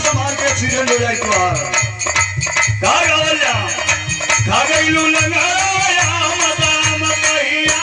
संभाल के एक्सीडेंट हो जाए तो का गावल जा खा गईलू लंगाया मदाम कहिया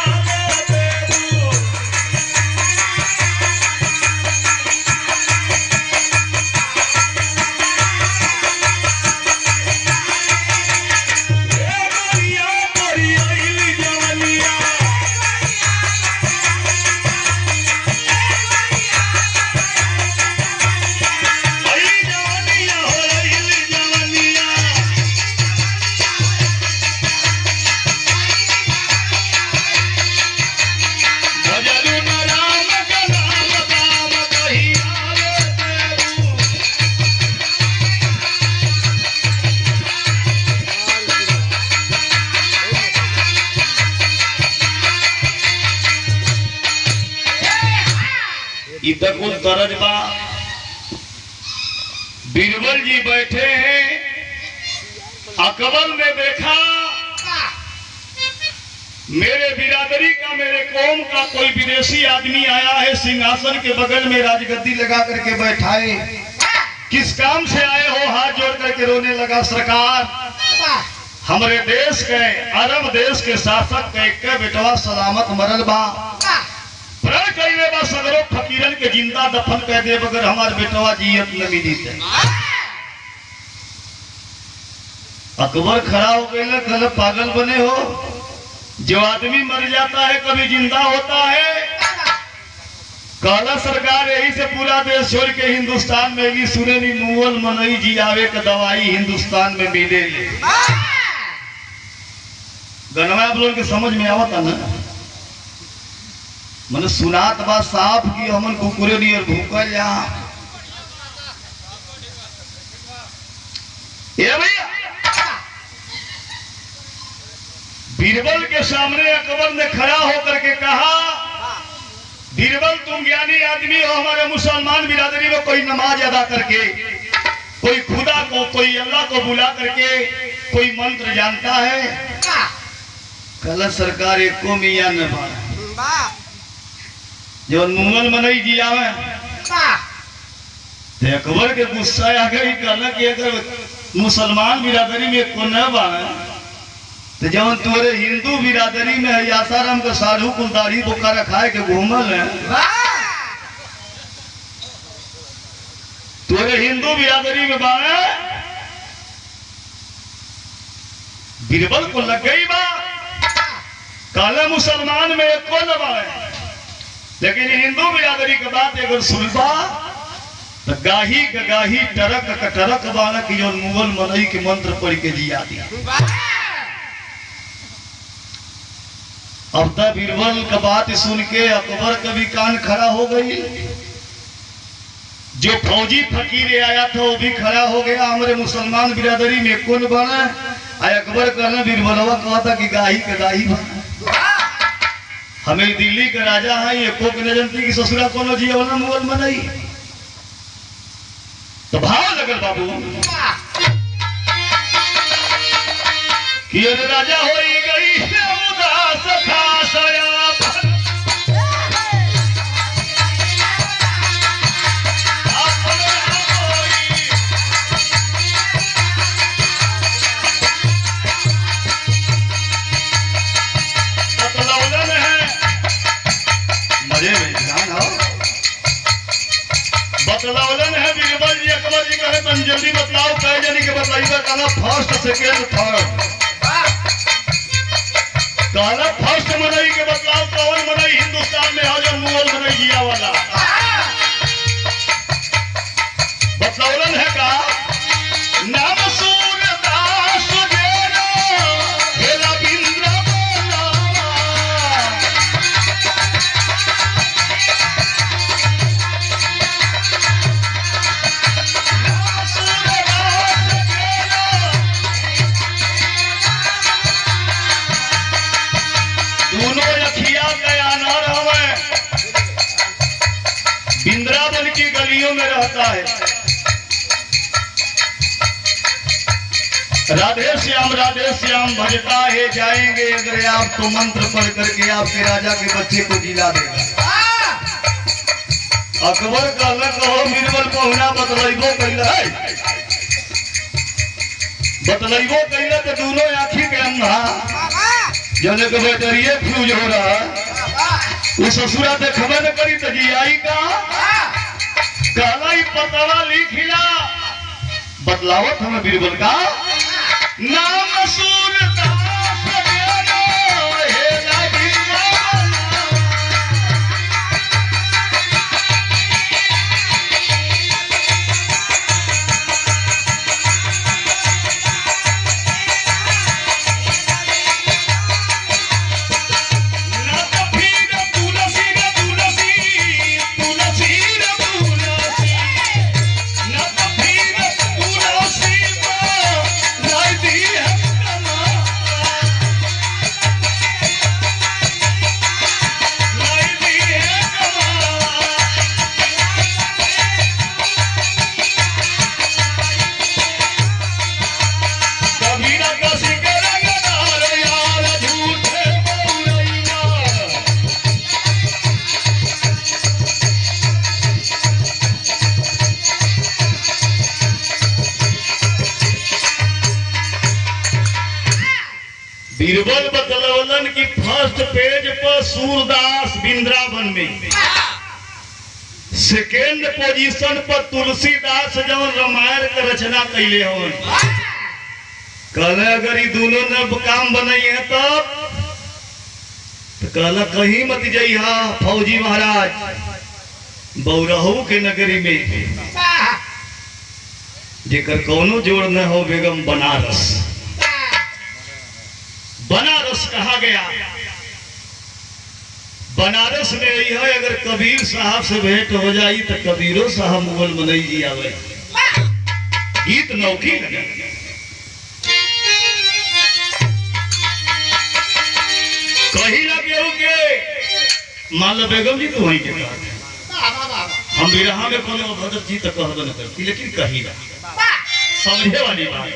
इधर कुल तरज बा। बीरबल जी बैठे हैं, अकबर ने देखा मेरे बिरादरी का, मेरे कौम का कोई विदेशी आदमी आया है, सिंहासन के बगल में राजगद्दी लगा करके बैठाए, किस काम से आए हो? हाथ जोड़ करके रोने लगा, सरकार हमारे देश के, अरब देश के शासक के एक बेटवा सलामत मरल बा, प्रण कईले बा सगरो फकीरन के जिंदा दफन कर दे, बगैर हमार बेटवा जियत न मिली थे। अकबर खड़ा हो गए, कल पागल बने हो, जो आदमी मर जाता है कभी जिंदा होता है। कहला सरकार यही से पूरा देश छोड़ के हिंदुस्तान में भी सुने नी मुगल मनई जी आवे का दवाई हिंदुस्तान में मिले। गनवा आप लोग के समझ में आवता ना, मन सुनात बा साफ की हमन कुकुरे नियर भूखल जा। ये भैया बीरबल के सामने अकबर ने खड़ा होकर के कहा, बीरबल तुम ज्ञानी आदमी हो, हमारे मुसलमान बिरादरी में कोई नमाज अदा करके, कोई खुदा को, कोई अल्लाह को बुला करके कोई मंत्र जानता है? कल सरकार एक को मियां न बा जो मुगल मनई जी आवे, अकबर के गुस्सा आ गई, कहला कि अगर मुसलमान बिरादरी में को न बा तो जब तोरे हिंदू बिरादरी में है आसाराम के साधु कुल दाढ़ी बोका रखाए के घूमल है, तोरे हिंदू बिरादरी में बाड़े, बीरबल को लग गई बा, काले मुसलमान में एक को न बाड़े, लेकिन हिंदू बिरादरी के बात अगर सुनबा तो गाही गगाही टरक कटरक बाना की जो मुगल मनई के मंत्र पढ़ के जिया दिया। अब तक बीरबल का बात सुन के अकबर का भी कान खड़ा हो गई, जो फौजी फकीर आया था वो भी खड़ा हो गया, हमारे मुसलमान बिरादरी में कौन बना? अकबर कहना बीरबलवा कहा था कि गाही का गाही बना, हमें दिल्ली का राजा है, ये कोक न जनती की ससुरा कोनो जी वाला मुगल मनई। तो भाव लगल बाबू कि अरे राजा हो गई उदास खासया, बतलावलन है बीरबल जी। अकबर जी कहे तुम जल्दी बतलाओ, कहे जानी के बताइएगा, कहना फर्स्ट सेकेंड थर्ड, कहना फर्स्ट मनई के बतलाओ, कौन मनई हिंदुस्तान में आज मुगल मनई जिया वाला? बतलावलन है का नाम सूरदास जेना हेला बिंद्र बोला, बिंद्रावन की गलियों में रहता है। राधे श्याम भजता है जाएंगे अगर आप तो मंत्र पढ़ करके आपके राजा के बच्चे को जिला देगा। अकबर कहला कहो बीरबल पहुना बतलाइबो कैला है, बतलाइबो कैला तो दोनों आँखी के अंधा जने के बैटरिये फ्यूज हो रहा वो ससुरा देखबे न करी तो जी आई का कहला ही पतवा लिखिला बतलावत हमें बीरबल का नाम सूरदास हे लागी बीरबल बतलौलन की फर्स्ट पेज पर सूरदास वृंदावन में, सेकेंड पोजीशन पर तुलसीदास जौन रामायण का रचना कैले हन। कहले अगर ये दोनों ने काम बनाई है तब तो कहला कहीं मत जइहा फौजी महाराज बौरहू के नगरी में जेकर कौनो जोड़ न हो बेगम बनारस। बनारस कहा गया, बनारस में यही है अगर कबीर साहब से भेंट हो जाई तो कबीरो साहब मुगल मनई जी आवे गीत नौकी लगे। कहीं लगे हो के मान लो बेगम जी तो वहीं के हम बिरहा में कोनो अभद्र जी तो कहबे न करती, लेकिन कहीं ना समझे वाली बात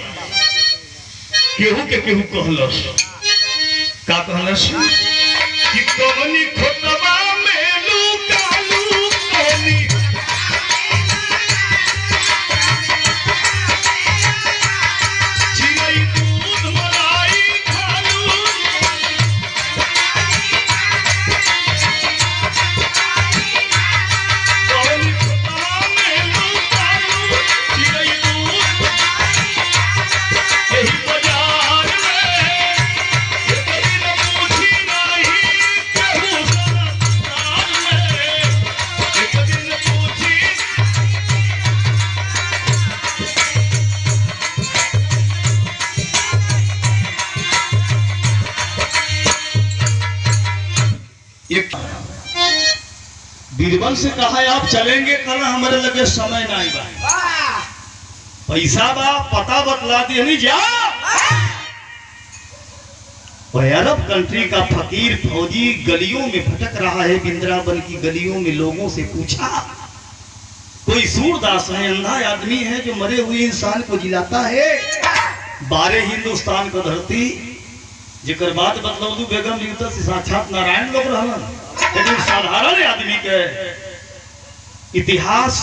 केहू के केहू कहलस का कहलस कि कवनी खोतवा में लुकालू कोनी चिड़ै दूध मलाई खालू कवनी खोतवा में लुकालू चिड़ै दूध यही बाजार बीरबल से कहा है आप चलेंगे कल हमारे लगे समय नहीं बा, पैसा बा पता बतला दिए नहीं जा। अरब कंट्री का फकीर फौजी गलियों में भटक रहा है, वृंदावन की गलियों में लोगों से पूछा कोई सूरदास है अंधा आदमी है जो मरे हुए इंसान को जिलाता है। 12 हिंदुस्तान का धरती जेकर बात बतलौदू बेगम जी से साक्षात नारायण लोग रहलन, लेकिन साधारण आदमी के इतिहास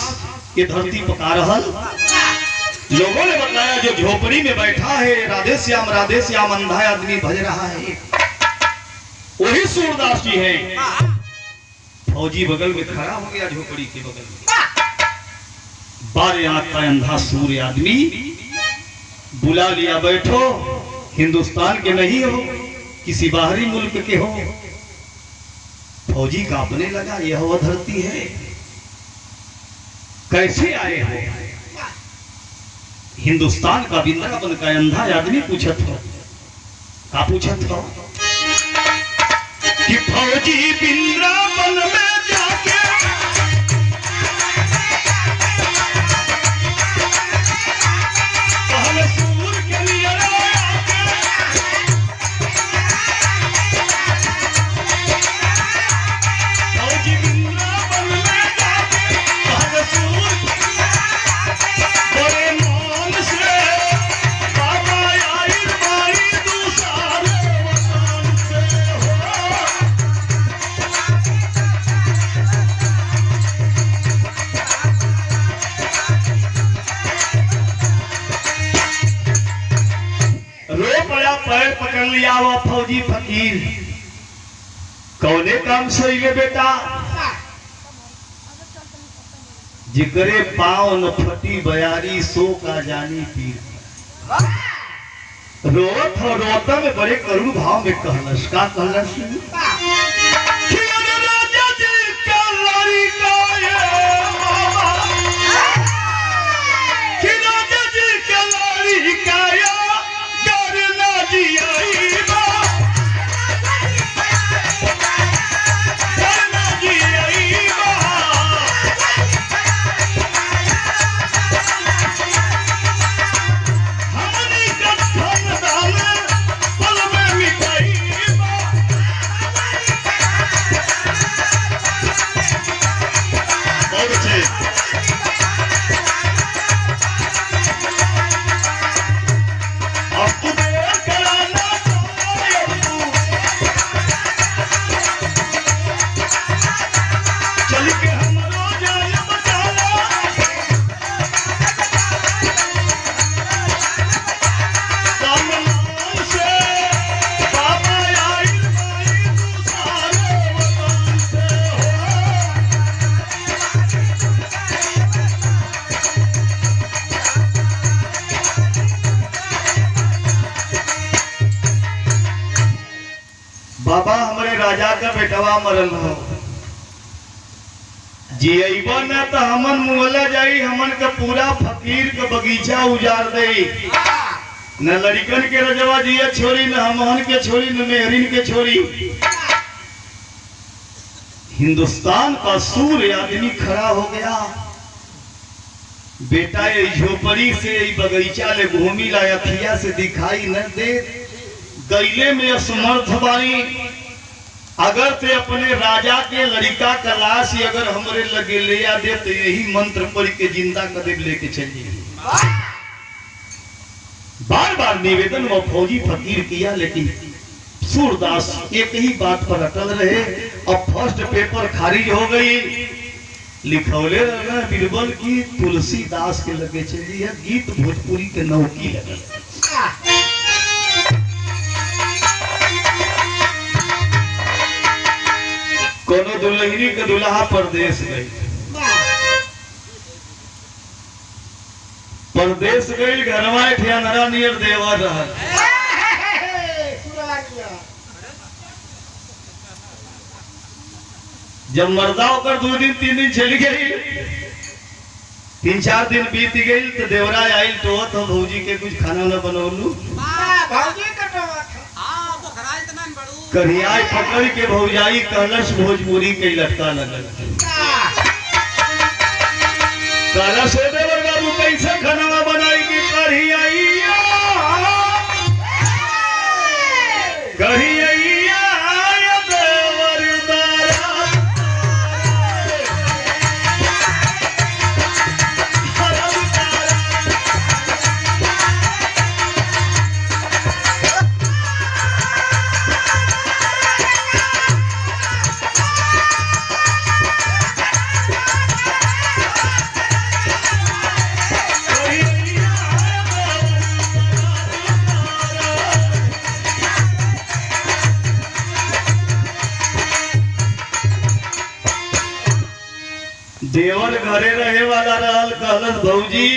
ये धरती पका रहल। लोगों ने बताया जो झोपड़ी में बैठा है राधे श्याम अंधा आदमी भज रहा है वही सूरदास जी है। फौजी बगल में खड़ा हो गया झोपड़ी के बगल में, 12 आंख का अंधा सूर्य आदमी बुला लिया, बैठो हिंदुस्तान के नहीं हो किसी बाहरी मुल्क के हो। फौजी कांपने लगा, यह वो धरती है, कैसे आए हो? हिंदुस्तान का वृंदावन का अंधा आदमी पूछत हो, का पूछत हो कि फौजी वृंदावन में जाके कहल सूर के लिए फौजी वृंदावन में जाके कहल सूर बड़े मान से बाबा आई माई दूसरे वतन से हो। देवरा पैर पकड़ लिया वो फौजी फकीर कौने काम से ये बेटा जिगरे पाँव न फटी बयारी सो का जानी पीर रोत और रोता में बड़े करुण भाव में कहलस का कहलस बाबा हमारे राजा का बेटवा मरल हो जी न तो हमन मुहला जाई हमन का पूरा फकीर का बगीचा उजाड़ दे न लड़कन के रजवा जिया छोरी न हमहन के छोरी न मेहरीन के छोरी हिंदुस्तान का सूर्य आदमी खड़ा हो गया बेटा ये झोपड़ी से बगीचा ले घूमी ला अखिया से दिखाई न दे गैले में असमर्थ बानी अगर ते अपने राजा के लड़का का लाश अगर हमरे लगे ले आ दे तो यही मंत्र पढ़ के जिंदा कदम लेके चलिए बार बार निवेदन वो फौजी फकीर किया लेकिन सूरदास एक ही बात पर अटल रहे। अब फर्स्ट पेपर खारिज हो गई लिखौले रहना बीरबल की तुलसीदास के लगे चली है गीत भोजपुरी के नौकी लगे कोनो दुल्हनी के दुल्हा परदेश गई घरवा ठियानरा नियर देवर रहा जब मर्दा होकर 2 दिन 3 दिन चली गई 3-4 दिन बीत गई तो देवरा आयल तो भौजी के कुछ खाना न बनौलू करियाई पकड़ के भौजाई कहलस भोजपुरी के लटका लगल कहलस देवर बाबू कैसे खाना बनाई की करियाइया देवर देवर घरे रहे वाला रहल कहलस भौजी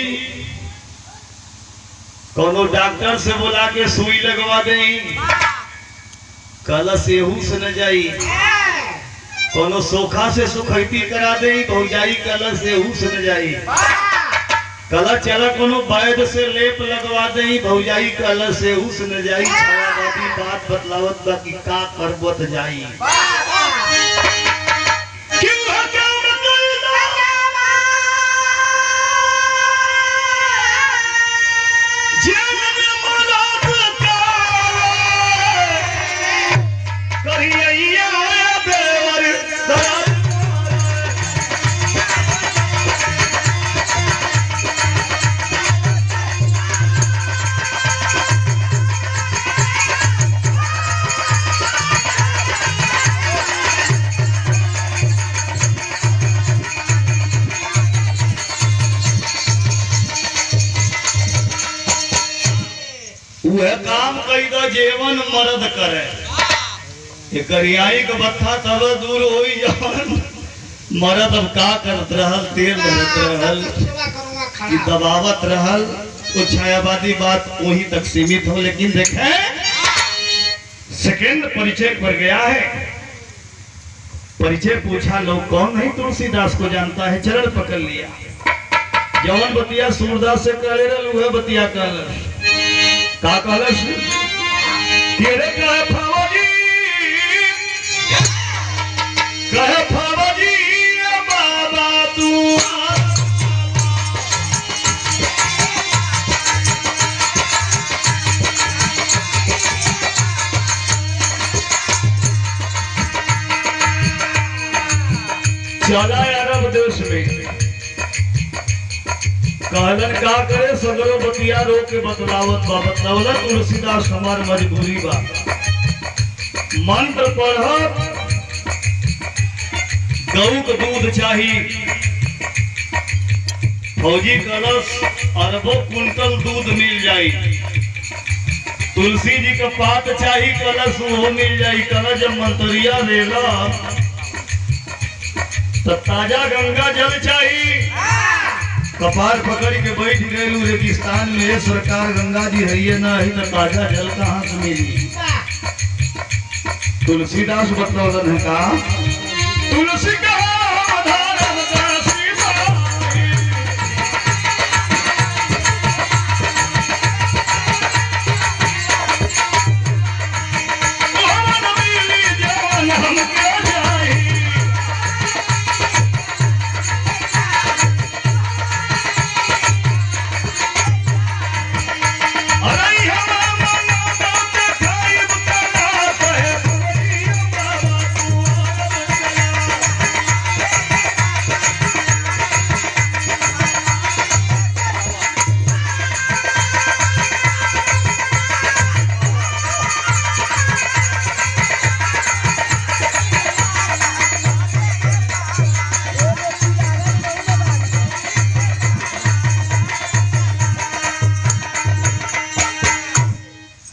कोनो डॉक्टर से बुला के सुई लगवा दे कहलस एहू से न जाई कोनो सोखा से सुखैती करा दे भौजाई कहलस एहू से न जाई कहलस चला कोनो वैद्य से लेप लगवा दे भौजाई कहलस एहू से न जाई छायावादी बात बतलावत बा कि का करबत जाई वह काम कई दो जेवन मर्द करे करियाई के बत्था तब दूर हो जवन मर्द अब का करत रहल तेल रहल कि दबावत रहल तो छायावादी बात वहीं तक सीमित हो। लेकिन देखें सेकंड परिचय पर गया है। परिचय पूछा लोग कौन नहीं तुलसीदास को जानता है, चरण पकड़ लिया। जवन बतिया सूरदास से कहले रहल वह बतिया कहल का कहलस तेरे कहे फौजी कहे फौजी बाबा तू चला अरब देश में कहलन का करे सगरो बतिया रो के बतलावत बा बतलावला तुलसीदास हमार मजबूरी बा मंत्र पढ़ गौ का दूध चाहिए। फौजी कलश अरबों कुंटल दूध मिल जाई। तुलसी जी का पात चाहिए कलश वो मिल जाई। कलश जब मंत्रिया देला तो ताजा गंगा जल चाहिए। कपार पकड़ के बैठ गए रेगिस्तान में सरकार गंगा जी है ना है तो ताजा जल कहाँ से मिली। तुलसीदास बतौलन है का तुलसी का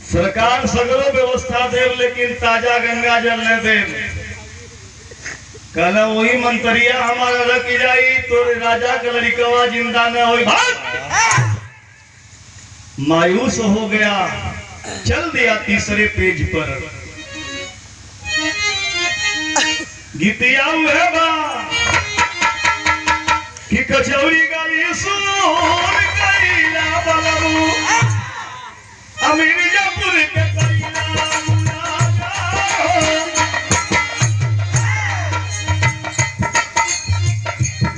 सरकार सगरो व्यवस्था दे लेकिन ताजा गंगा जल न दे। कहला वही मंत्रिया हमारा रख जाई तो राजा का लड़कवा जिंदा न हो। भाग मायूस हो गया, चल दिया तीसरे पेज पर गीतिया हुए बा कि कचौड़ी गाली सुन कैला बलबू अमीरियापुर के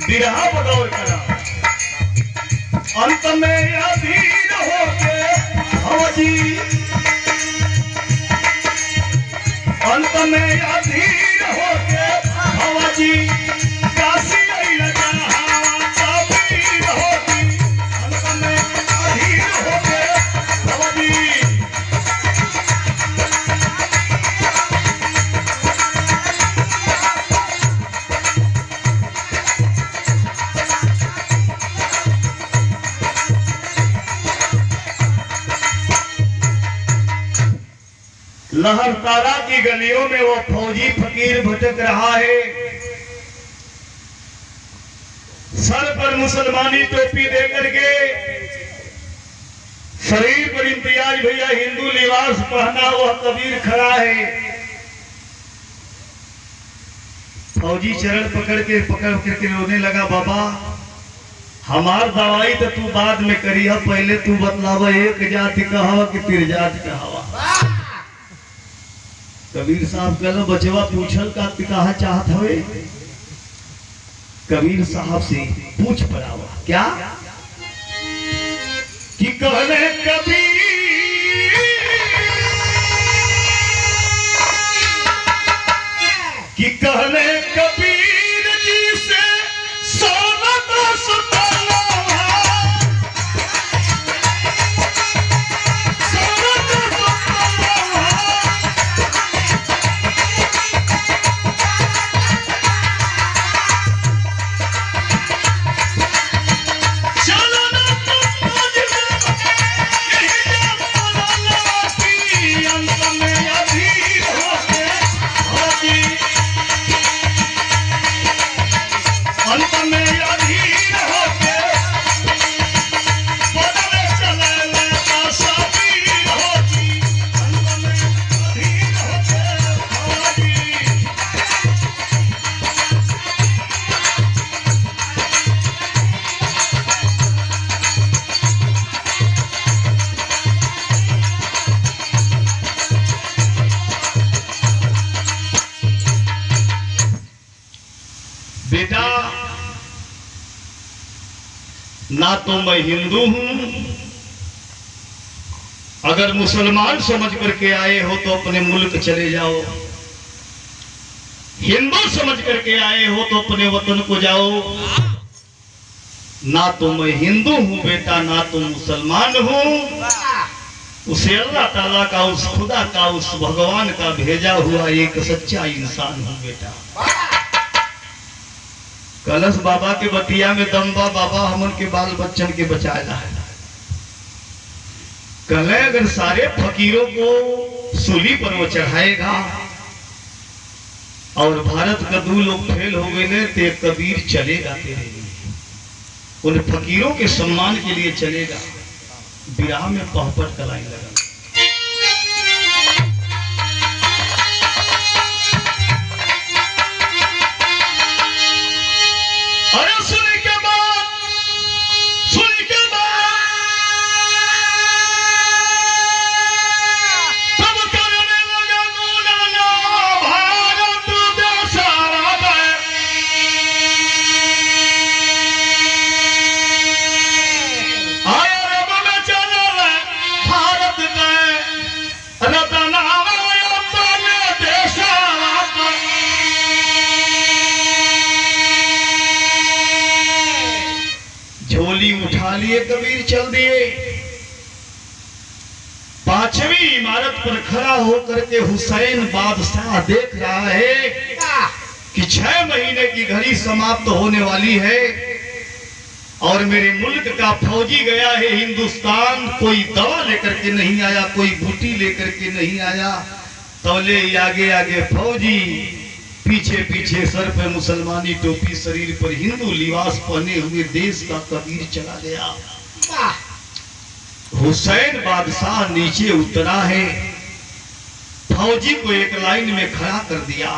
बिरहा बदौर करा अंत में अधीर होके फौजी अंत में अधीर होके फौजी काशी लगा हवा तबीर होगी। अंत में अधीर होके लहरतारा की गलियों में वो फौजी फकीर भटक रहा है। सर पर मुसलमानी टोपी देकर के शरीर पर इम्तियाज भैया हिंदू लिबास पहना हुआ कबीर खड़ा है। फौजी चरण पकड़ के रोने लगा बाबा हमार दवाई तो तू बाद में करी है, पहले तू बतलावा एक जाति का हवा कि तिर जाति का हवा। कबीर साहब कहना बचवा पूछल का कहा चाहत हवे। कबीर साहब से पूछ पड़ावा क्या कि कहले कबीर कि कहले कबीर जी से सोना सुताला चलो ना ना तो मैं हिंदू हूं, अगर मुसलमान समझ करके आए हो तो अपने मुल्क चले जाओ, हिंदू समझ करके आए हो तो अपने वतन को जाओ। ना तो मैं हिंदू हूं बेटा, ना तो मुसलमान हूं, उसे अल्लाह ताला का, उस खुदा का, उस भगवान का भेजा हुआ एक सच्चा इंसान हूं बेटा। कलश बाबा के बतिया में दम्बा, बाबा हमन के बाल बच्चन के बचाएला है। कल अगर सारे फकीरों को सूली पर वो चढ़ाएगा और भारत का 2 लोग फेल हो गए तो एक कबीर चलेगा तेरे लिए, उन फकीरों के सम्मान के लिए चलेगा। विराह में पहपट कलाई लगा। अरे सुनी के बाद तब करने लगा गुलाना भारत देसारा में। आया रब में चला भारत में रतना अपने देसारा में। झोली उठा लिए कबीर चल दिए। 5वीं इमारत पर खड़ा होकर के हुसैन बादशाह देख रहा है कि 6 महीने की घड़ी समाप्त होने वाली है और मेरे मुल्क का फौजी गया है हिंदुस्तान, कोई दवा लेकर के नहीं आया, कोई बूटी लेकर के नहीं आया। तौले आगे आगे फौजी, पीछे पीछे सर पे मुसलमानी टोपी, शरीर पर हिंदू लिबास पहने हुए देश का कबीर चला गया। हुसैन बादशाह नीचे उतरा है, फौजी को एक लाइन में खड़ा कर दिया।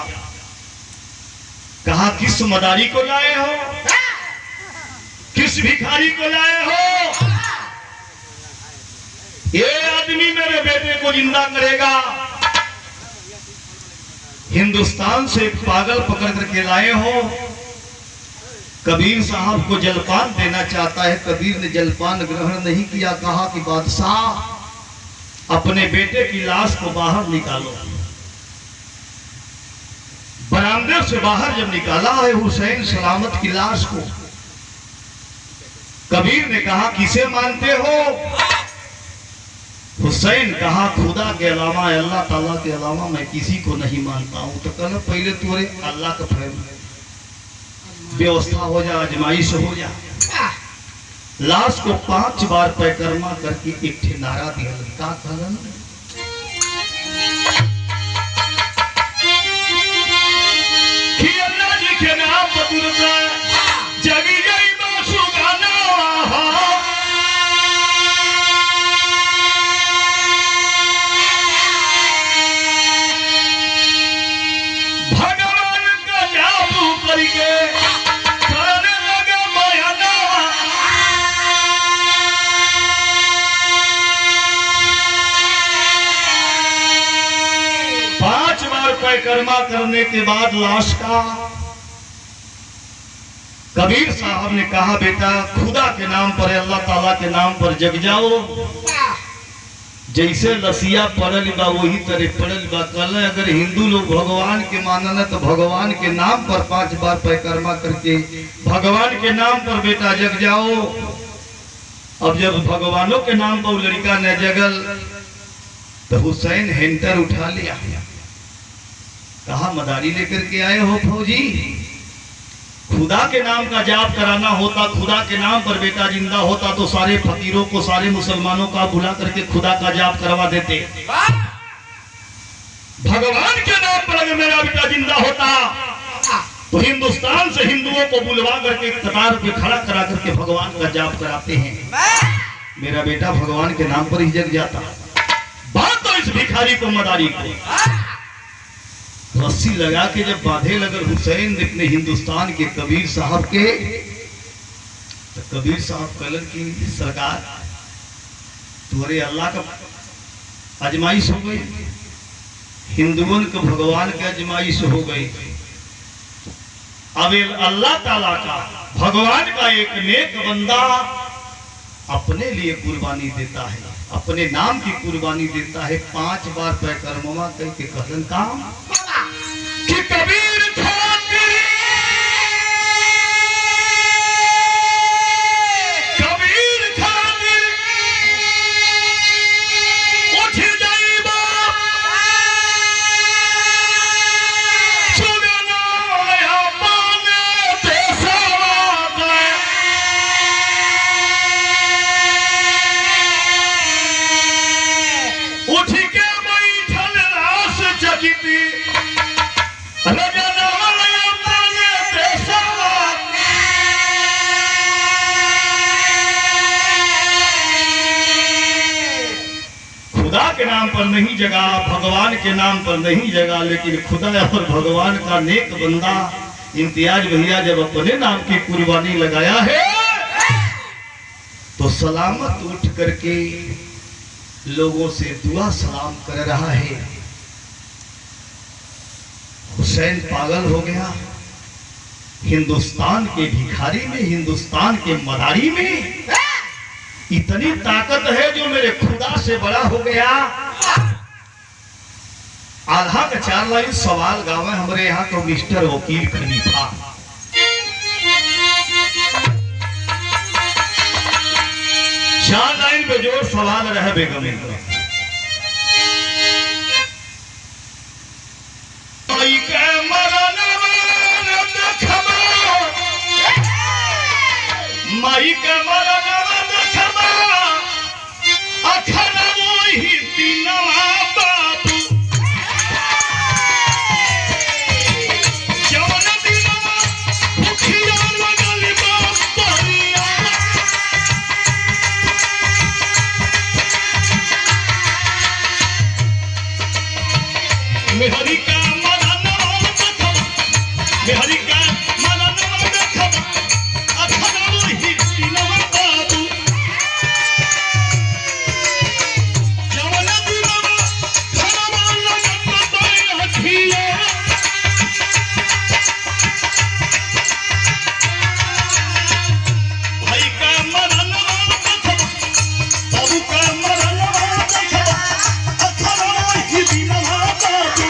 कहा किस मदारी को लाए हो, किस भिखारी को लाए हो? ये आदमी मेरे बेटे को जिंदा करेगा। हिंदुस्तान से एक पागल पकड़ करके लाए हो। कबीर साहब को जलपान देना चाहता है। कबीर ने जलपान ग्रहण नहीं किया। कहा कि बादशाह अपने बेटे की लाश को बाहर निकालो। बरामदे से बाहर जब निकाला है हुसैन सलामत की लाश को, कबीर ने कहा किसे मानते हो? हुसैन कहा खुदा के अलावा, अल्लाह ताला के अलावा मैं किसी को नहीं मानता हूं। तो कहना पहले तुम्हारे अल्लाह का व्यवस्था हो जा, आजमाइश हो जा। लाश को 5 बार पैकर्मा करके एक नारा दिया। का कहना कि अल्लाह जी के नाम पर जगी गई बासु गाना। भगवान का जादू करके करने लगा बयाना। 5 बार पैकर्मा करने के बाद लाश का कबीर साहब ने कहा बेटा खुदा के नाम पर, अल्लाह ताला के नाम पर जग जाओ। जैसे लसिया पड़ल बा वही तरह पड़ल बा। कल अगर हिंदू लोग भगवान के मानना तो भगवान के नाम पर 5 बार पैकर्मा करके भगवान के नाम पर बेटा जग जाओ। अब जब भगवानों के नाम पर लड़का न जगल तो हुसैन हेंटर उठा लिया। कहा मदारी लेकर के आए हो फौजी? खुदा के नाम का जाप कराना होता, खुदा के नाम पर बेटा जिंदा होता तो सारे फकीरों को, सारे मुसलमानों का बुला करके खुदा का जाप करवा देते। भगवान के नाम पर अगर मेरा बेटा जिंदा होता तो हिंदुस्तान से हिंदुओं को बुलवा करके कतार पे खड़ा करा करके भगवान का जाप कराते हैं। मेरा बेटा भगवान के नाम पर ही जग जाता। बात तो इस भिखारी को, मदारी को रस्सी लगा के जब बांधे लगर हुसैन अपने हिंदुस्तान के कबीर साहब के, तो कबीर साहब कहलन की सरकार तुम्हारे अल्लाह का आजमाइश हो गई, हिंदुओं को भगवान की आजमाइश हो गई। अब अल्लाह ताला का, भगवान का एक नेक बंदा अपने लिए कुर्बानी देता है, अपने नाम की कुर्बानी देता है। 5 बार पैकर्मवा कह के कहलन काम कि कबीर खातिर उठ जाइबा सुगना अपने देशवा दे। उठ के बैठल रास जगिती लगना अपने देशवा। खुदा के नाम पर नहीं जगा, भगवान के नाम पर नहीं जगा, लेकिन खुदा और भगवान का नेक बंदा इम्तियाज भैया जब अपने नाम की कुर्बानी लगाया है तो सलामत उठ करके लोगों से दुआ सलाम कर रहा है। हुसैन पागल हो गया। हिंदुस्तान के भिखारी में, हिंदुस्तान के मदारी में इतनी ताकत है जो मेरे खुदा से बड़ा हो गया। आधा का 4 लाइन सवाल गावे हमारे यहाँ तो मिस्टर वकील खलीफा। 4 लाइन पे जो सवाल रहे बेगम माई के मरन मेहरी का मरन मेहरी का मरन अखरा वही दिनवा बाबू जवन दिनवा खरवा लगत बैठिया। भाई का मरन बाबू का मरन अखरा वही दिनवा बाबू।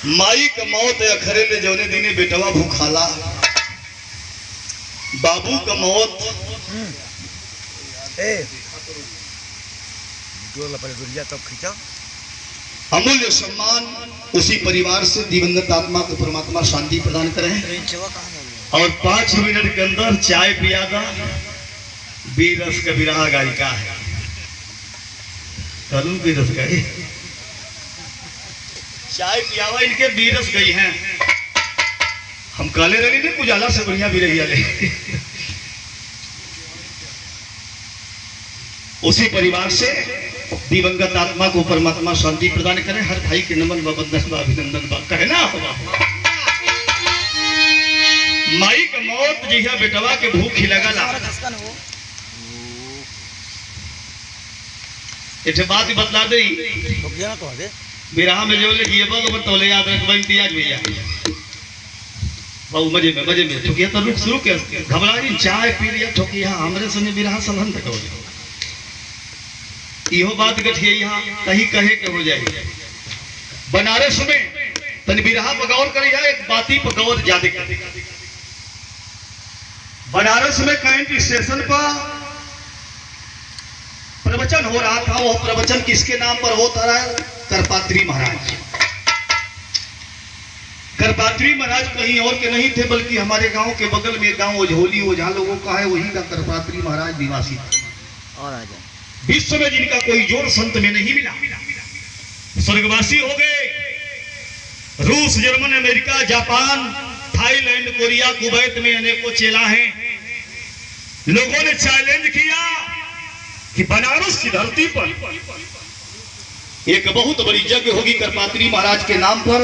माई का मौत अखरे में जौने दिने बेटवा भूखाला, बाबू का मौत अमूल्य सम्मान उसी परिवार से दिवंगत आत्मा को परमात्मा शांति प्रदान करें। और 5 मिनट के अंदर चाय पियादा बीरस का विरहा गायिका है, तरुण बीरस गाई चाय पियावा इनके बीरस गई हैं। हम काले रंग में उजाला से बढ़िया भी रही है। उसी परिवार से दिवंगत आत्मा को परमात्मा शांति प्रदान करें। हर भाई के नमन व वंदन व अभिनंदन व कहना होगा। माई का मौत जी है बेटवा के भूख ही लगा ला। एक बात ही बतला दे बिरहा में जो ले तोले याद रखबा इम्तियाज भैया बहु मजे में ठोकिया तो रुक शुरू के घबरा जी चाय पी लिया ठोकिया हमरे संगे बिरहा संबंध हो इहो बात गठिए यहाँ कहीं कहे के हो जाए। बनारस में तन बिरहा पगौर करिया एक बाती पगौर ज्यादा कर। बनारस में कैंट स्टेशन पर प्रवचन हो रहा था। वो प्रवचन किसके नाम पर होता रहा? करपात्री महाराज। करपात्री महाराज कहीं और के नहीं थे बल्कि हमारे गांव के बगल में गांव ओझोली वो जहां लोगों का है वहीं का करपात्री महाराज निवासी था। और विश्व में जिनका कोई जोड़ संत में नहीं मिला, स्वर्गवासी हो गए। रूस, जर्मन, अमेरिका, जापान, थाईलैंड, कोरिया, कुवैत में अनेकों चेला हैं। लोगों ने चैलेंज किया कि बनारस की धरती पर एक बहुत बड़ी यज्ञ होगी करपात्री महाराज के नाम पर,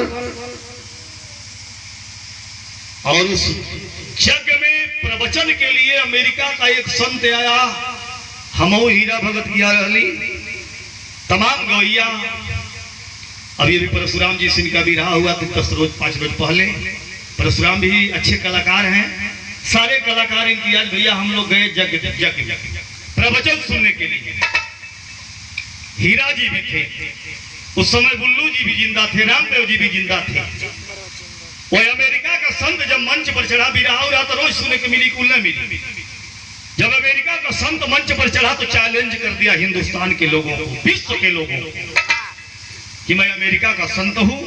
और उस यज्ञ में प्रवचन के लिए अमेरिका का एक संत आया। हमो हीरा भगत किया रहली, तमाम गवैया। अभी अभी परशुराम जी सिंह का भी रहा हुआ 10 रोज 5 रोज पहले। परशुराम भी अच्छे कलाकार हैं, सारे कलाकार इनकी। आज भैया हम लोग गए यज्ञ प्रवचन सुनने के लिए। हीरा जी भी थे उस समय, बुल्लू जी भी जिंदा थे, रामदेव जी भी जिंदा थे। वो अमेरिका का संत जब मंच पर चढ़ा, भी रहा हो तो रोज सुनने को मिली, कुल न मिली। जब अमेरिका का संत मंच पर चढ़ा तो चैलेंज कर दिया हिंदुस्तान के लोगों को, विश्व के लोगों को, कि मैं अमेरिका का संत हूँ,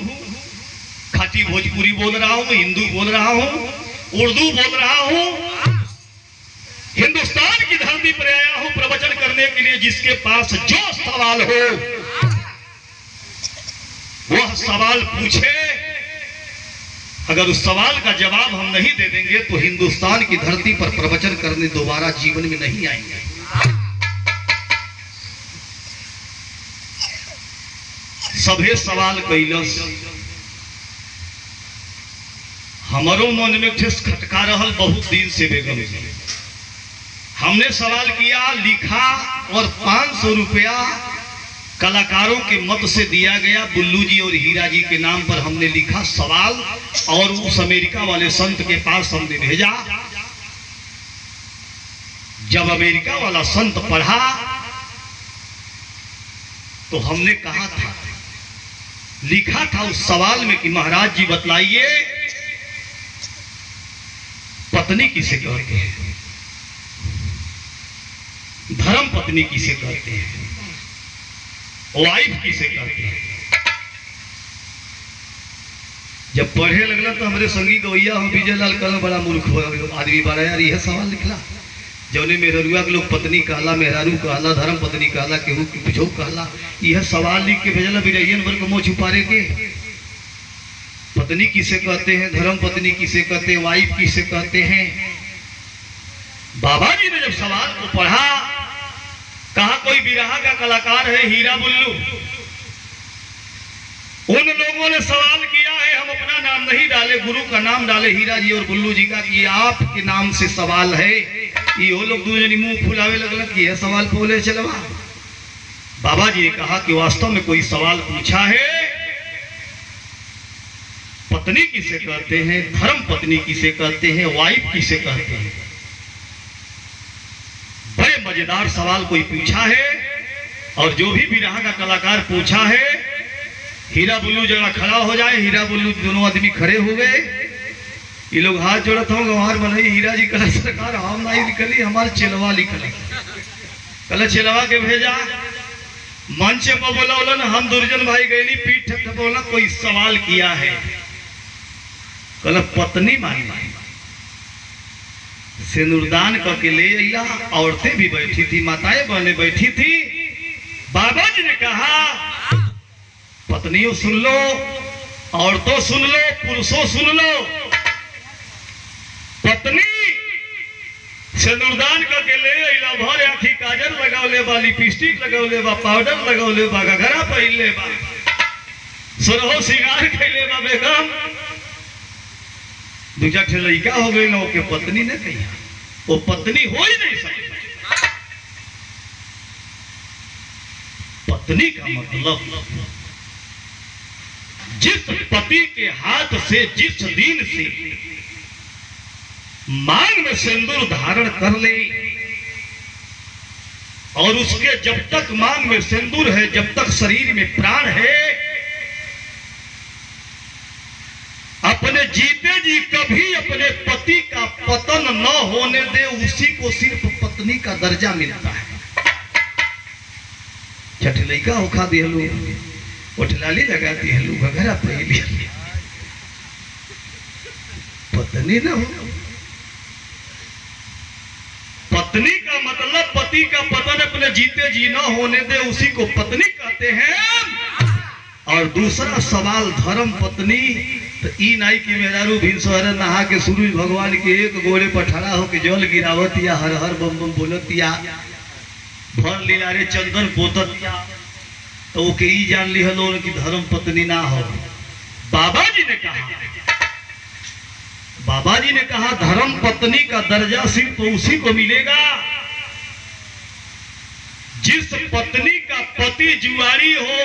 खाटी भोजपुरी बोल रहा हूँ, हिंदू बोल रहा हूँ, उर्दू बोल रहा हूँ, हिंदुस्तान की धरती पर आया हूँ प्रवचन करने के लिए। जिसके पास जो सवाल हो वह सवाल पूछे, अगर उस सवाल का जवाब हम नहीं दे देंगे तो हिंदुस्तान की धरती पर प्रवचन करने दोबारा जीवन में नहीं आएंगे। सभे सवाल कैलस। हमारो मन में खटका रहल बहुत दिन से बेगम जी। हमने सवाल किया, लिखा, और 500 रुपया कलाकारों के मत से दिया गया। बुल्लू जी और हीरा जी के नाम पर हमने लिखा सवाल, और उस अमेरिका वाले संत के पास हमने भेजा। जब अमेरिका वाला संत पढ़ा तो हमने कहा था, लिखा था उस सवाल में कि महाराज जी बतलाइए, पत्नी किसे कहते हैं, धर्म पत्नी किसे कहते हैं, वाइफ किसे कहते हैं। जब पढ़े लगला तो हमारे संगी गवैया हम विजय लाल कल बड़ा मूर्ख हो आदमी बड़ा, यार यह सवाल लिखला जौने मेहरुआ के लोग पत्नी कहला, मेहरारू कहला, धर्म पत्नी कहला, केहू कुछो कहला। यह सवाल लिख के भेजला बिरैयन भर को मुँह छुपारे के। पत्नी किसे कहते हैं, धर्म पत्नी किसे कहते हैं, वाइफ किसे कहते हैं। बाबा जी ने जब सवाल को पढ़ा, कहा कोई बिरहा का कलाकार है, हीरा बुल्लू। उन लोगों ने सवाल किया है, हम अपना नाम नहीं डाले, गुरु का नाम डाले, हीरा जी और बुल्लू जी का, कि आपके नाम से सवाल है। ये लोग दूसरे मुंह फुलावे लगल कि यह सवाल बोले चलवा। बाबा जी ने कहा कि वास्तव में कोई सवाल पूछा है, पत्नी किसे कहते हैं, धर्म पत्नी किसे कहते हैं, वाइफ किसे कहते हैं। बड़े मजेदार सवाल कोई पूछा है, और जो भी बिरहा का कलाकार पूछा है, हीरा बुल्लू जरा खड़ा हो जाए। हीरा बुल्लू दोनों आदमी खड़े हो गए। ये लोग हाथ जोड़त हो, गंवार बनाई। हीरा जी कहा सरकार हम नहीं लिखली, हमारे चेलवा लिखली। कल चेलवा के भेजा, मंच पर बोला, हम दुर्जन भाई गए, पीठ ठपठपौला, कोई सवाल किया है। कल पत्नी मानी, सिंदूरदान करके ले अला। औरतें भी बैठी थी, माताएं बहने बैठी थी। बाबा जी ने कहा पत्नियों सुन लो, औरतों सुन लो, पुरुषों सुन लो। पत्नी सिंदूरदान करके ले अला, भर आखी काजल लगौले बा, लिपस्टिक लगौले बा, पाउडर लगौले बा, घघरा पहनले बा, सुरहो सिंगार कैले बा। बेगम दूजा ठे लड़का हो गई, के पत्नी ने कही, वो पत्नी हो ही नहीं सकती। पत्नी का मतलब जिस पति के हाथ से, जिस दिन से मांग में सिंदूर धारण कर ले, और उसके जब तक मांग में सिंदूर है, जब तक शरीर में प्राण है, अपने जीते जी कभी अपने पति का पतन न होने दे, उसी को सिर्फ पत्नी का दर्जा मिलता है। छठलैका होखा दिहलू, उठलाली लगा दिहलू, घघरा पहली, पत्नी न हो। पत्नी का मतलब पति का पतन अपने जीते जी न होने दे, उसी को पत्नी कहते हैं। और दूसरा सवाल धर्म पत्नी तो ई नाई की मेहरारू भिनसहर नहा के सूरज भगवान के एक गोड़े पर ठड़ा होके जल गिरावत या हर हर बम बम बोलत या भर लीला रे चंदन पोतत या तो के ई जान ली हलो कि धर्म पत्नी ना हो। बाबा जी ने कहा धर्म पत्नी का दर्जा सिर्फ उसी को मिलेगा जिस पत्नी का पति जुआरी हो,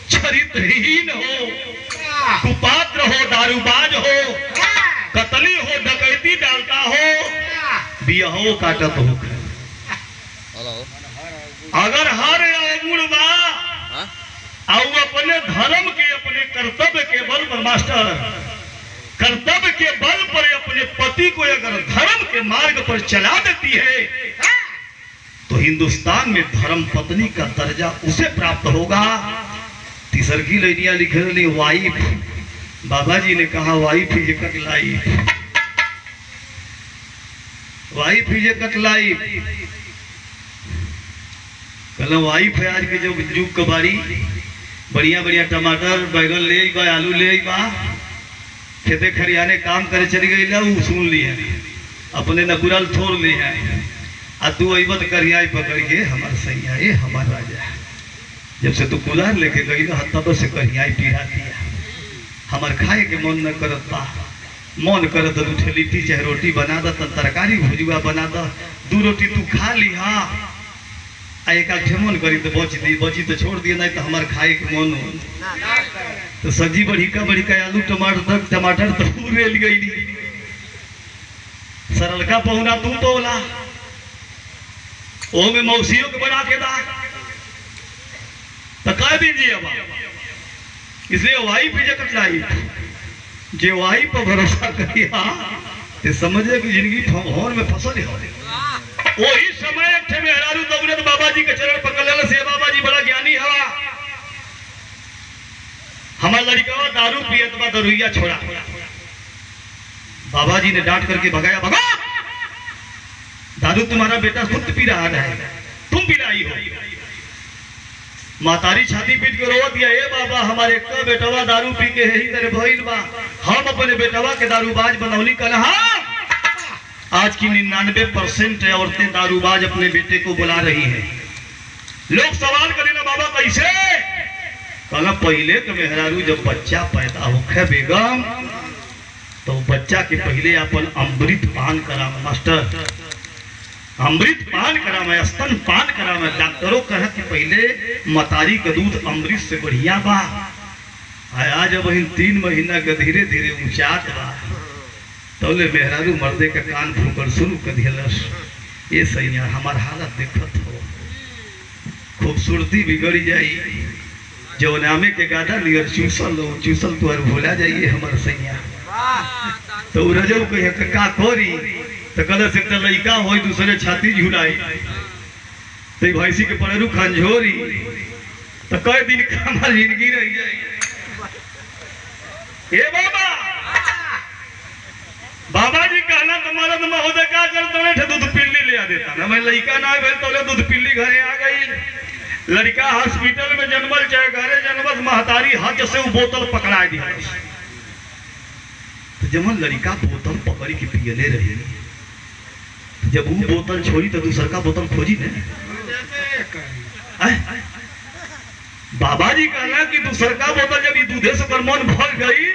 चरित्रहीन हो, कुपात्र हो, दारूबाज हो, कतली हो, डकैती डालता हो, बियाहो काटत हो। अगर हर अवगुण बा और अपने धर्म के अपने कर्तव्य के बल पर मास्टर कर्तव्य के बल पर अपने पति को अगर धर्म के मार्ग पर चला देती है तो हिंदुस्तान में धर्म पत्नी का दर्जा उसे प्राप्त होगा। तीसर की लाइनिया लिखे रही वाइफ। बाबा जी ने कहा wife is cut life, wife is cut life. कहला वाइफ है आज के जो जुग कबाड़ी बढ़िया बढ़िया टमाटर बैगन ले बा, आलू ले बा, खेते खरियाने काम करे चली गई ला सुन लिया अपने नकुरल छोड़ लिया आ तू अबत करिया पकड़ के हमार सैया ये हमार राजा। जब से तू कुदार लेके गई ना तब से करिया पीरा दिया। हमार खाए के मन न करत बा, मन करत उठे लिट्टी चाहे रोटी बना द, तरकारी भुजुआ बना द, 2 रोटी तू खा ली। हाँ एक आधे मन करी तो बची तो छोड़ दिया, नहीं तो हमार खाए के मन हो तो सब्जी बढ़िका आलू टमाटर तो पूरे गई सरल का पहुना तू पौला ओ में मौसियों के बना के दा तो कह दीजिए अब। इसलिए वाइफ इज कटलाई जे वाइफ पर भरोसा करिया तो समझे कि जिंदगी होन में फसल हो। वही समय एक थे मेहरारू दौड़त बाबा जी के चरण पकड़ से बाबा जी बड़ा ज्ञानी हवा। हमारा लड़का दारू पियत बा, दरुइया छोड़ा। बाबा जी ने डांट करके भगाया, भगा दारू तुम्हारा बेटा खुद पी रहा है, तुम पिलाई हो। मातारी छाती पीट के रोवत दिया, ए बाबा हमारे एक बेटवा दारू पी के यही तेरे भइल बा, हम अपने बेटवा के दारूबाज बनौली। कल हाँ आज की 99% औरतें दारूबाज अपने बेटे को बुला रही हैं। लोग सवाल करेंगे बाबा कैसे? कहला पहले के मेहरारू जब बच्चा पैदा होखे बेगम तो बच्चा के पहले अपन अमृत पान करा मास्टर, अमृत पान करा में, स्तन पान करा में। डॉक्टरों कहे कि पहले मतारी का दूध अमृत से बढ़िया बा। आज अब 3 महीना के धीरे धीरे ऊंचात बा तौले मेहरारू मर्दे के कान फूकर शुरू कर दिलस। ये सही है हमार हालत देखत हो, खूबसूरती बिगड़ जाई, जो नामे के गादा लियर चूसल तुअर भूला जाइए हमार सैया। तो रजब कहे का कोरी तो कल से लड़का हो दूसरे छाती झुलाई तो भैंसी के पड़ेरू खंझोरी तो कई दिन का हमारी जिंदगी रह जाए। ए बाबा बाबा जी कहना तुम्हारा तो महोदय क्या कर दूध पिल्ली ले आ देता ना। मैं लड़का ना भेल तो दूध पिल्ली घरे आ गई। लड़का हॉस्पिटल में जन्मल चाहे घरे जन्मल, महतारी हाथ से वो बोतल पकड़ा दी। तो जब लड़का बोतल पकड़ी के पियले रहे, जब वो बोतल छोड़ी तो दूसर का बोतल खोजी ने। बाबा जी कहना कि दूसर का बोतल जब ये दूधे से मन भर गई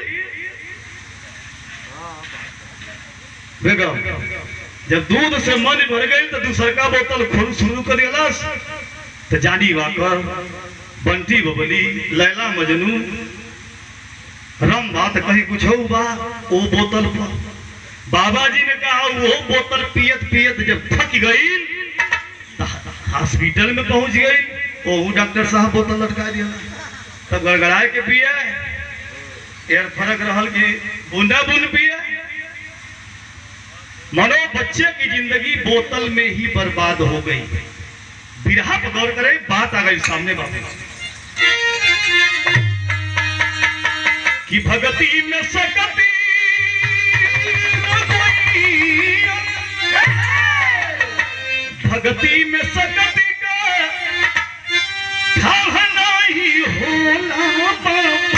बेगम, जब दूध से मन भर गई तो दूसर का बोतल खोल शुरू कर दिया। तो जानी वाकर बंटी बबली लैला मजनू रम बात कहीं कुछ हो बा वो बोतल पर। बाबा जी ने कहा वो बोतल पियत पियत जब थक गई हॉस्पिटल में पहुंच गई, वो डॉक्टर साहब बोतल लटका दिया। तब गड़गड़ाए के पिए, यार फर्क रहल कि बूंदा बूंद पिए। मनो बच्चे की जिंदगी बोतल में ही बर्बाद हो गई। बिरहा पर गौर करे, बात आ गई सामने बाबू कि भगती में सकती भगती में सकती का था नहीं हो भोला बाबू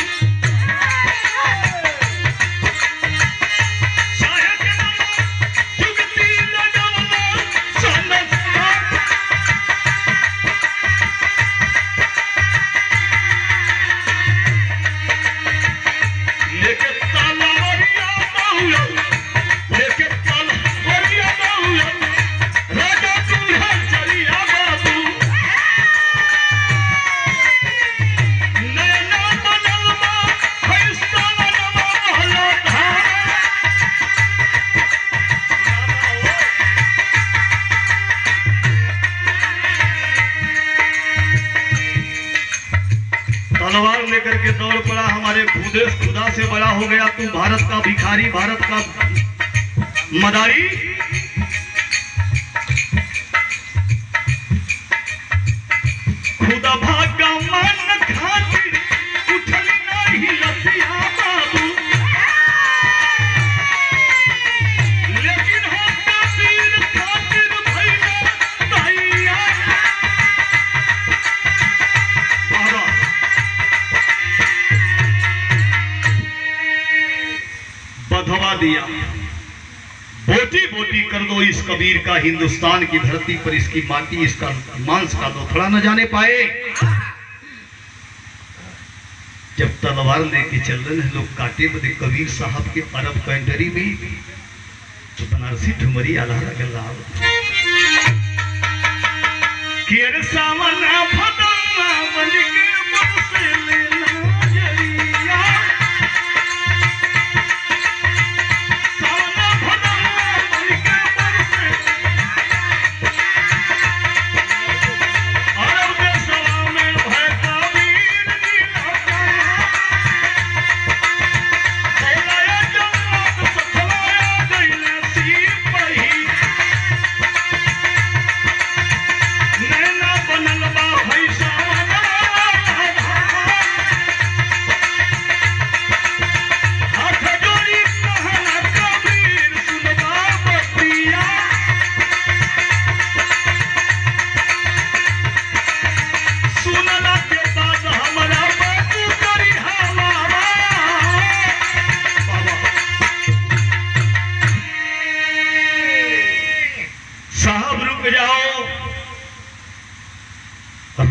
तलवार लेकर के दौड़ पड़ा हमारे खुदा से बड़ा हो गया तू भारत का भिखारी भारत का मदारी। खुदा भागा मन खातिर उठल नहीं लसिया बाबू लेकिन हो कबीर खातिर भैया भैया बधवा दिया बोटी बोटी कर दो इस कबीर का हिंदुस्तान की धरती पर इसकी माटी इसका मांस का दोथड़ा न जाने पाए। जब तलवार लेके चल रहे हैं लोग काटे बदे कबीर साहब के अरब कैंटरी में तो बनारसी ठुमरी आला गला केर सावना फदमा बन के बसे लेना जरिया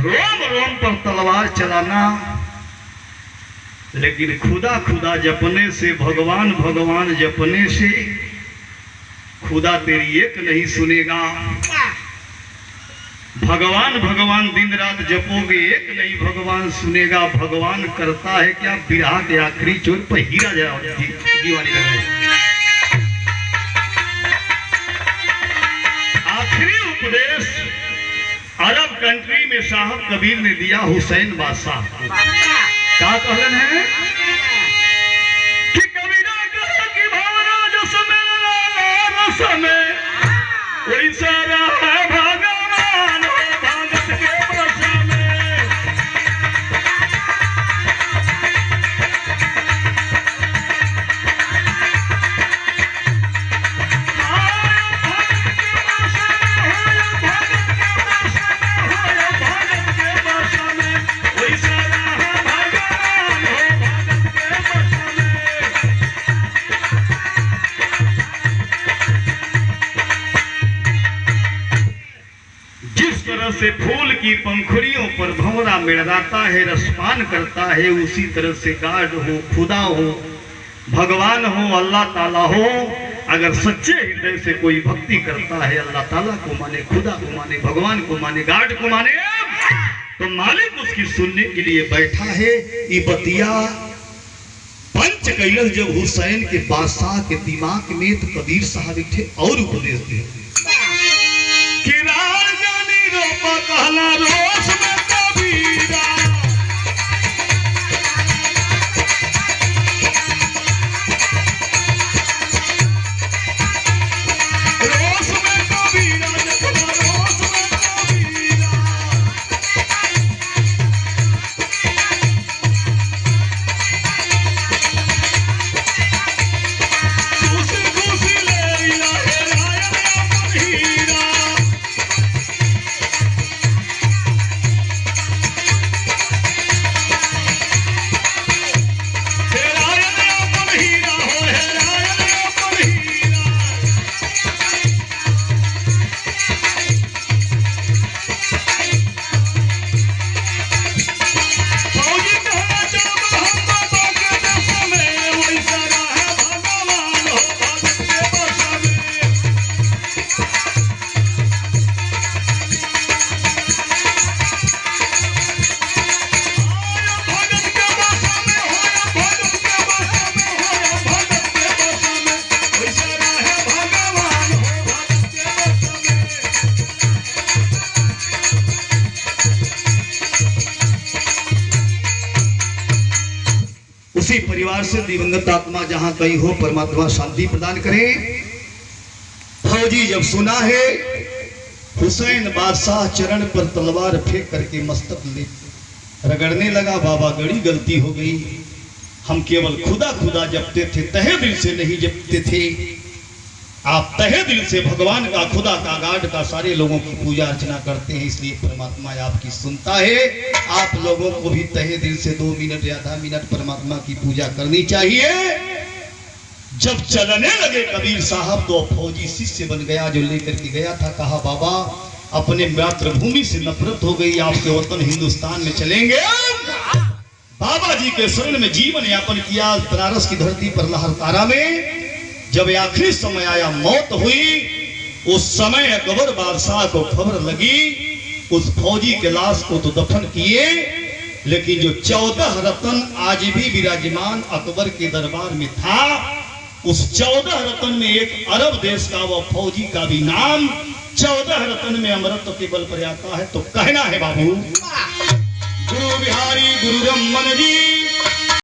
रोम रोम पर तलवार चलाना लेकिन खुदा खुदा जपने से भगवान भगवान जपने से खुदा तेरी एक नहीं सुनेगा। भगवान भगवान दिन रात जपोगे एक नहीं भगवान सुनेगा। भगवान करता है क्या बिरहा के आखिरी चोर पर हीरा जाओ दीवानी लगाए। आखिरी उपदेश अरब कंट्री में साहब कबीर ने दिया हुसैन बादशाह को। क्या कहलन है कि कबीरा कहा कि भावना जो समय कोई सारा है भगवान हो भगत के बसा में। से फूल की पंखुड़ियों पर भंवरा मिड़ाता है रसपान करता है उसी तरह से गार्ड हो खुदा हो भगवान हो अल्लाह ताला हो। अगर सच्चे हृदय से कोई भक्ति करता है अल्लाह ताला को माने खुदा को माने भगवान को माने गार्ड को माने तो मालिक उसकी सुनने के लिए बैठा है। ये बतिया पंच कैलस जब हुसैन के बादशाह के दिमाग में तो कबीर साहब एक थे और उपदेश दे कहला रोश में कबीरा रोश में कबीरा जखना रोश में कबीरा खुशी खुशी ले ला है राया हीरा परिवार से दिवंगत आत्मा जहां कहीं हो परमात्मा शांति प्रदान करे। फौजी जब सुना है हुसैन बादशाह चरण पर तलवार फेंक करके मस्तक ले रगड़ने लगा, बाबा बड़ी गलती हो गई, हम केवल खुदा खुदा जपते थे, तहे दिल से नहीं जपते थे। आप तहे दिल से भगवान का, खुदा का, गाड का, सारे लोगों की पूजा अर्चना करते हैं, इसलिए परमात्मा आपकी सुनता है। आप लोगों को भी तहे दिल से 2 मिनट या आधा मिनट परमात्मा की पूजा करनी चाहिए। जब चलने लगे कबीर साहब तो फौजी शिष्य बन गया, जो लेकर के गया था, कहा बाबा अपने मातृभूमि से नफरत हो गई, आपके वतन हिंदुस्तान में चलेंगे। बाबा जी के शरण में जीवन यापन किया, बनारस की धरती पर लहरतारा में। जब आखिरी समय आया, मौत हुई, उस समय अकबर बादशाह को खबर लगी, उस फौजी के लाश को तो दफन किए, लेकिन जो 14 रत्न आज भी विराजमान अकबर के दरबार में था, उस 14 रत्न में एक अरब देश का वह फौजी का भी नाम 14 रत्न में अमृत के बल पर आता है। तो कहना है बाबू, गुरु बिहारी गुरु रमन जी